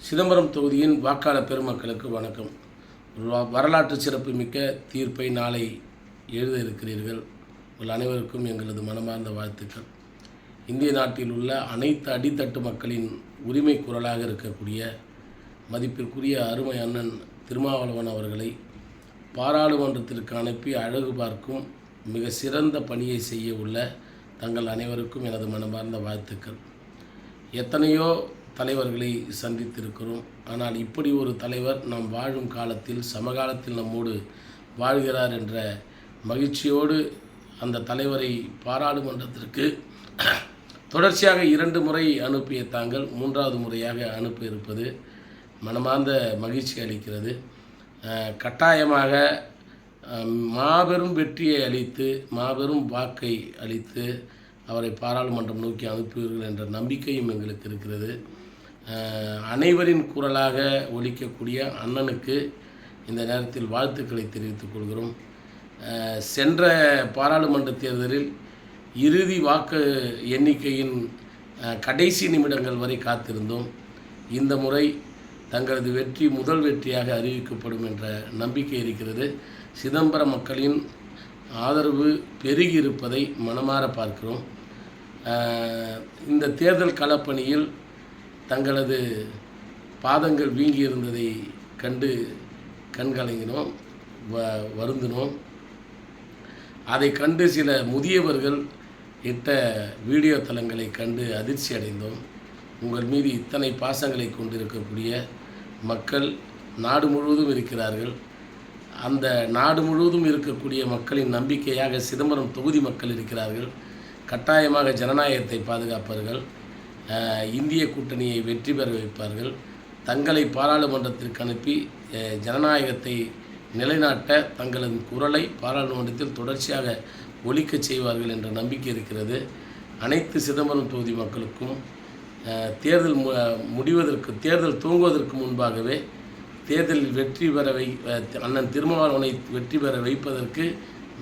சிதம்பரம் தொகுதியின் வாக்காளர் பெருமக்களுக்கு வணக்கம். வரலாற்று சிறப்புமிக்க தீர்ப்பை நாளை எழுத இருக்கிறீர்கள். உங்கள் அனைவருக்கும் எங்களது மனமார்ந்த வாழ்த்துக்கள். இந்திய நாட்டில் உள்ள அனைத்து அடித்தட்டு மக்களின் உரிமை குரலாக இருக்கக்கூடிய மதிப்பிற்குரிய அருமை அண்ணன் திருமாவளவன் அவர்களை பாராளுமன்றத்திற்கு அனுப்பி அழகு பார்க்கும் மிக சிறந்த பணியை செய்ய உள்ள தங்கள் அனைவருக்கும் எனது மனமார்ந்த வாழ்த்துக்கள். எத்தனையோ தலைவர்களை சந்தித்திருக்கிறோம். ஆனால் இப்படி ஒரு தலைவர் நாம் வாழும் காலத்தில் சமகாலத்தில் நம்மோடு வாழ்கிறார் என்ற மகிழ்ச்சியோடு அந்த தலைவரை பாராளுமன்றத்திற்கு தொடர்ச்சியாக 2 முறை அனுப்பிய தாங்கள் 3வது முறையாக அனுப்பியிருப்பது மனமார்ந்த மகிழ்ச்சி அளிக்கிறது. கட்டாயமாக மாபெரும் வெற்றியை அளித்து மாபெரும் வாக்கை அளித்து அவரை பாராளுமன்றம் நோக்கி அனுப்புவீர்கள் என்ற நம்பிக்கையும் எங்களுக்கு இருக்கிறது. அனைவரின் குரலாக ஒலிக்கக்கூடிய அண்ணனுக்கு இந்த நேரத்தில் வாழ்த்துக்களை தெரிவித்துக் கொள்கிறோம். சென்ற பாராளுமன்ற தேர்தலில் இறுதி வாக்கு எண்ணிக்கையின் கடைசி நிமிடங்கள் வரை காத்திருந்தோம். இந்த முறை தங்களது வெற்றி முதல் வெற்றியாக அறிவிக்கப்படும் என்ற நம்பிக்கை இருக்கிறது. சிதம்பரம் மக்களின் ஆதரவு பெருகி இருப்பதை மனமாற பார்க்கிறோம். இந்த தேர்தல் களப்பணியில் தங்களது பாதங்கள் வீங்கி இருந்ததை கண்டு கண்கலங்கினோம், வருந்தினோம். அதை கண்டு சில முதியவர்கள் இட்ட வீடியோ தளங்களை கண்டு அதிர்ச்சி அடைந்தோம். உங்கள் மீது இத்தனை பாசங்களை கொண்டிருக்கக்கூடிய மக்கள் நாடு முழுவதும் இருக்கிறார்கள். அந்த நாடு முழுவதும் இருக்கக்கூடிய மக்களின் நம்பிக்கையாக சிதம்பரம் தொகுதி மக்கள் இருக்கிறார்கள். கட்டாயமாக ஜனநாயகத்தை பாதுகாப்பார்கள், இந்திய கூட்டணியை வெற்றி பெற வைப்பார்கள், தங்களை பாராளுமன்றத்திற்கு அனுப்பி ஜனநாயகத்தை நிலைநாட்ட தங்களது குரலை பாராளுமன்றத்தில் தொடர்ச்சியாக ஒலிக்கச் செய்வார்கள் என்ற நம்பிக்கை இருக்கிறது. அனைத்து சிதம்பரம் தொகுதி மக்களுக்கும் தேர்தல் துவங்குவதற்கு முன்பாகவே தேர்தலில் வெற்றி பெற அண்ணன் திருமாவளவனை வெற்றி பெற வைப்பதற்கு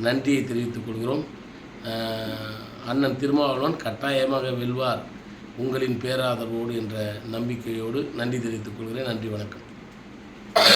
நன்றியை தெரிவித்துக் கொள்கிறோம். அண்ணன் திருமாவளவன் கட்டாயமாக வெல்வார் உங்களின் பேராதரவோடு என்ற நம்பிக்கையோடு நன்றி தெரிவித்துக் கொள்கிறேன். நன்றி, வணக்கம்.